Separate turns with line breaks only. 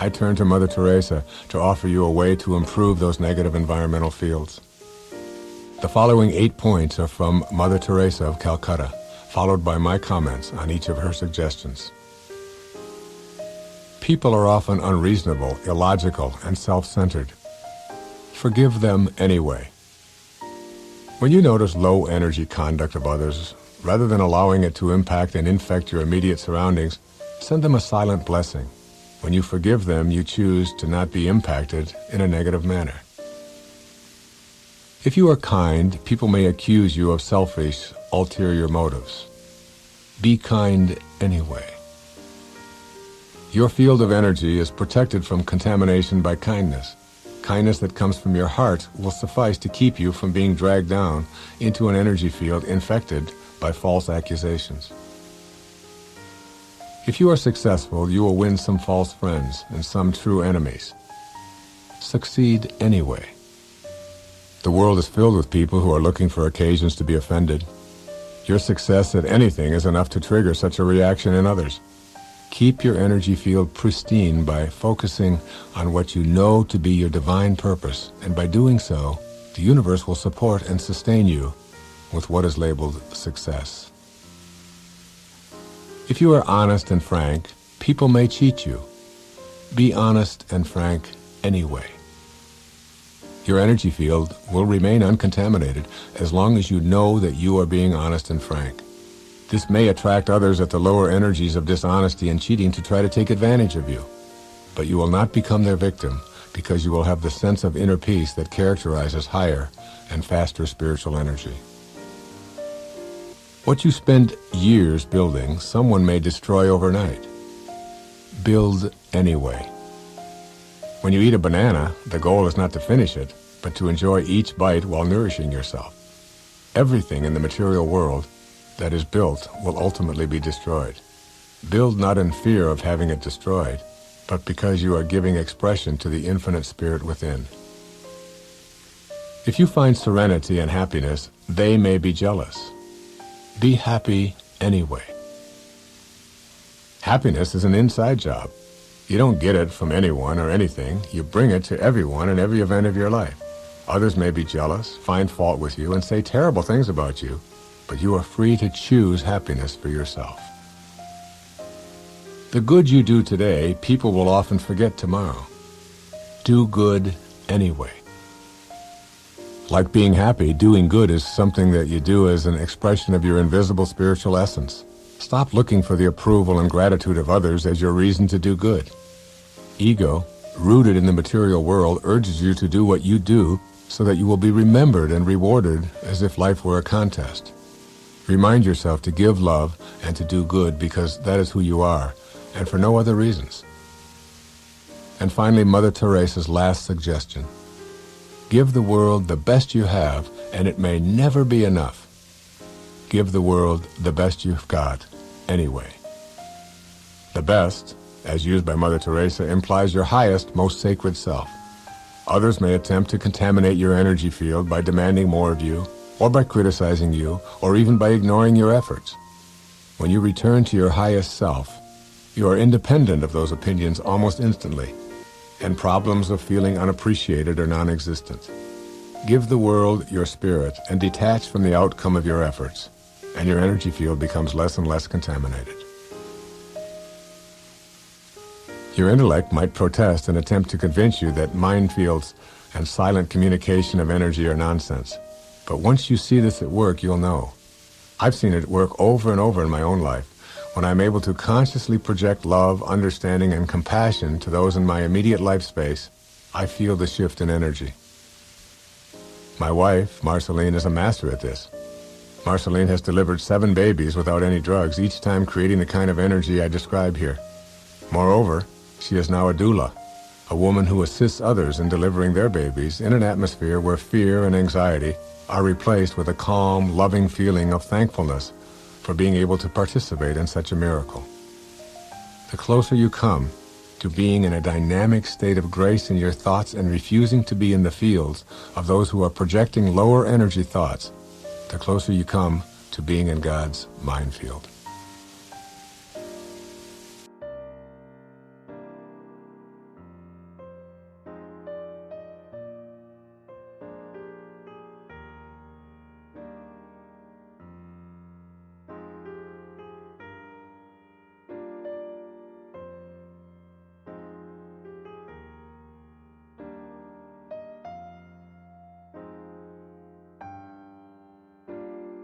I turn to Mother Teresa to offer you a way to improve those negative environmental fields. The following 8 points are from Mother Teresa of Calcutta, followed by my comments on each of her suggestions. People are often unreasonable, illogical, and self-centered. Forgive them anyway. When you notice low-energy conduct of others, rather than allowing it to impact and infect your immediate surroundings, send them a silent blessing. When you forgive them, you choose to not be impacted in a negative manner. If you are kind, people may accuse you of selfish, ulterior motives. Be kind anyway. Your field of energy is protected from contamination by kindness. Kindness that comes from your heart will suffice to keep you from being dragged down into an energy field infected by false accusations. If you are successful, you will win some false friends and some true enemies. Succeed anyway. The world is filled with people who are looking for occasions to be offended. Your success at anything is enough to trigger such a reaction in others. Keep your energy field pristine by focusing on what you know to be your divine purpose, and by doing so, the universe will support and sustain you with what is labeled success. If you are honest and frank, people may cheat you. Be honest and frank anyway. Your energy field will remain uncontaminated as long as you know that you are being honest and frank. This may attract others at the lower energies of dishonesty and cheating to try to take advantage of you. But you will not become their victim because you will have the sense of inner peace that characterizes higher and faster spiritual energy. What you spend years building, someone may destroy overnight. Build anyway. When you eat a banana, the goal is not to finish it, but to enjoy each bite while nourishing yourself. Everything in the material world that is built will ultimately be destroyed. Build not in fear of having it destroyed, but because you are giving expression to the infinite spirit within. If you find serenity and happiness, they may be jealous. Be happy anyway. Happiness is an inside job. You don't get it from anyone or anything. You bring it to everyone in every event of your life. Others may be jealous, find fault with you, and say terrible things about you, but you are free to choose happiness for yourself. The good you do today, people will often forget tomorrow. Do good anyway. Like being happy, doing good is something that you do as an expression of your invisible spiritual essence. Stop looking for the approval and gratitude of others as your reason to do good. Ego, rooted in the material world, urges you to do what you do so that you will be remembered and rewarded as if life were a contest. Remind yourself to give love and to do good because that is who you are, and for no other reasons. And finally, Mother Teresa's last suggestion. Give the world the best you have, and it may never be enough. Give the world the best you've got, anyway. The best, as used by Mother Teresa, implies your highest, most sacred self. Others may attempt to contaminate your energy field by demanding more of you, or by criticizing you, or even by ignoring your efforts. When you return to your highest self, you are independent of those opinions almost instantly, and problems of feeling unappreciated are non-existent. Give the world your spirit and detach from the outcome of your efforts, and your energy field becomes less and less contaminated. Your intellect might protest and attempt to convince you that minefields and silent communication of energy are nonsense. But once you see this at work, you'll know. I've seen it work over and over in my own life. When I'm able to consciously project love, understanding, and compassion to those in my immediate life space, I feel the shift in energy. My wife, Marceline, is a master at this. Marceline has delivered 7 babies without any drugs, each time creating the kind of energy I describe here. Moreover, she is now a doula, a woman who assists others in delivering their babies in an atmosphere where fear and anxiety are replaced with a calm, loving feeling of thankfulness for being able to participate in such a miracle. The closer you come to being in a dynamic state of grace in your thoughts and refusing to be in the fields of those who are projecting lower energy thoughts, the closer you come to being in God's mind field.